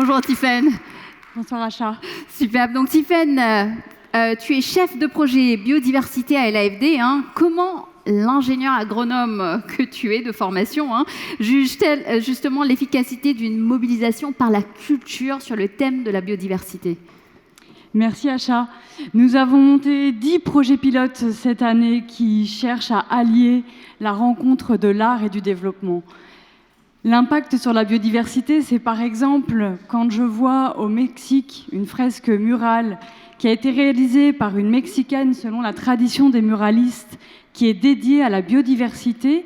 Bonjour Tiffaine. Bonsoir Acha. Superbe. Donc Tiffaine, tu es chef de projet biodiversité à l'AFD. Comment l'ingénieur agronome que tu es de formation juge-t-elle justement l'efficacité d'une mobilisation par la culture sur le thème de la biodiversité ? Merci Acha. Nous avons monté 10 projets pilotes cette année qui cherchent à allier la rencontre de l'art et du développement. L'impact sur la biodiversité, c'est par exemple quand je vois au Mexique une fresque murale qui a été réalisée par une Mexicaine selon la tradition des muralistes, qui est dédiée à la biodiversité,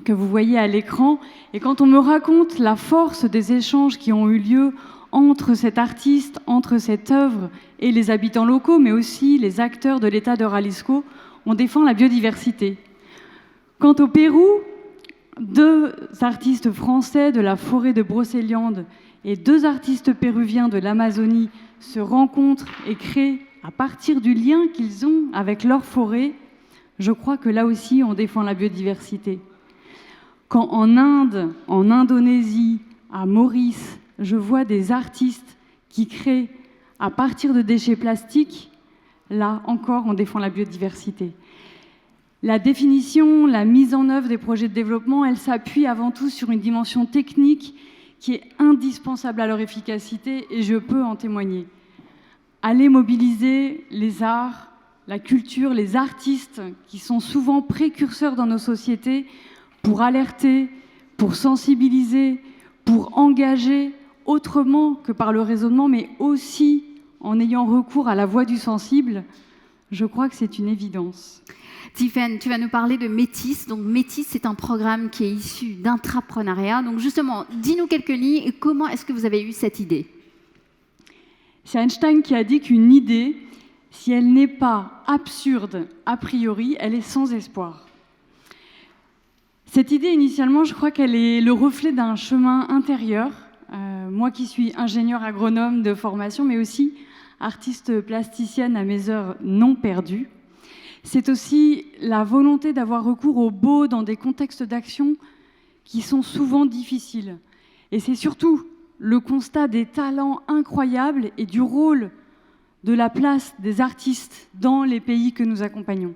que vous voyez à l'écran. Et quand on me raconte la force des échanges qui ont eu lieu entre cet artiste, entre cette œuvre et les habitants locaux, mais aussi les acteurs de l'État de Jalisco, on défend la biodiversité. Quant au Pérou, 2 artistes français de la forêt de Brocéliande et 2 artistes péruviens de l'Amazonie se rencontrent et créent, à partir du lien qu'ils ont avec leur forêt, je crois que là aussi on défend la biodiversité. Quand en Inde, en Indonésie, à Maurice, je vois des artistes qui créent à partir de déchets plastiques, là encore on défend la biodiversité. La définition, la mise en œuvre des projets de développement, elle s'appuie avant tout sur une dimension technique qui est indispensable à leur efficacité et je peux en témoigner. Aller mobiliser les arts, la culture, les artistes qui sont souvent précurseurs dans nos sociétés pour alerter, pour sensibiliser, pour engager autrement que par le raisonnement, mais aussi en ayant recours à la voix du sensible, je crois que c'est une évidence. Tiffaine, tu vas nous parler de Métis. Donc Métis, c'est un programme qui est issu d'intrapreneuriat. Donc justement, dis-nous quelques lignes et comment est-ce que vous avez eu cette idée ? C'est Einstein qui a dit qu'une idée, si elle n'est pas absurde a priori, elle est sans espoir. Cette idée, initialement, je crois qu'elle est le reflet d'un chemin intérieur. Moi qui suis ingénieure agronome de formation, mais aussi artiste plasticienne à mes heures non perdues, c'est aussi la volonté d'avoir recours au beau dans des contextes d'action qui sont souvent difficiles. Et c'est surtout le constat des talents incroyables et du rôle de la place des artistes dans les pays que nous accompagnons.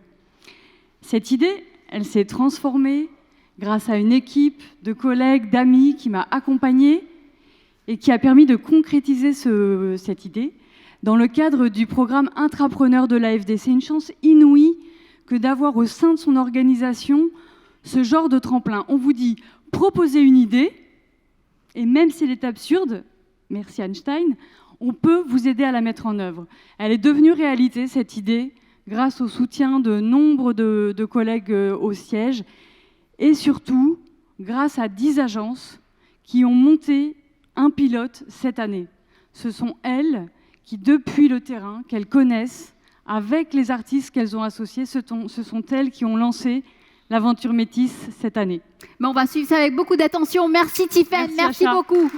Cette idée, elle s'est transformée grâce à une équipe de collègues, d'amis qui m'a accompagnée et qui a permis de concrétiser cette idée dans le cadre du programme intrapreneur de l'AFD. C'est une chance inouïe que d'avoir au sein de son organisation ce genre de tremplin. On vous dit, proposez une idée, et même si elle est absurde, merci Einstein, on peut vous aider à la mettre en œuvre. Elle est devenue réalité, cette idée, grâce au soutien de nombre de collègues au siège, et surtout grâce à 10 agences qui ont monté un pilote cette année. Ce sont elles qui, depuis le terrain, qu'elles connaissent, avec les artistes qu'elles ont associés, ce sont elles qui ont lancé l'aventure Métis cette année. On va suivre ça avec beaucoup d'attention. Merci Tiffaine, merci beaucoup.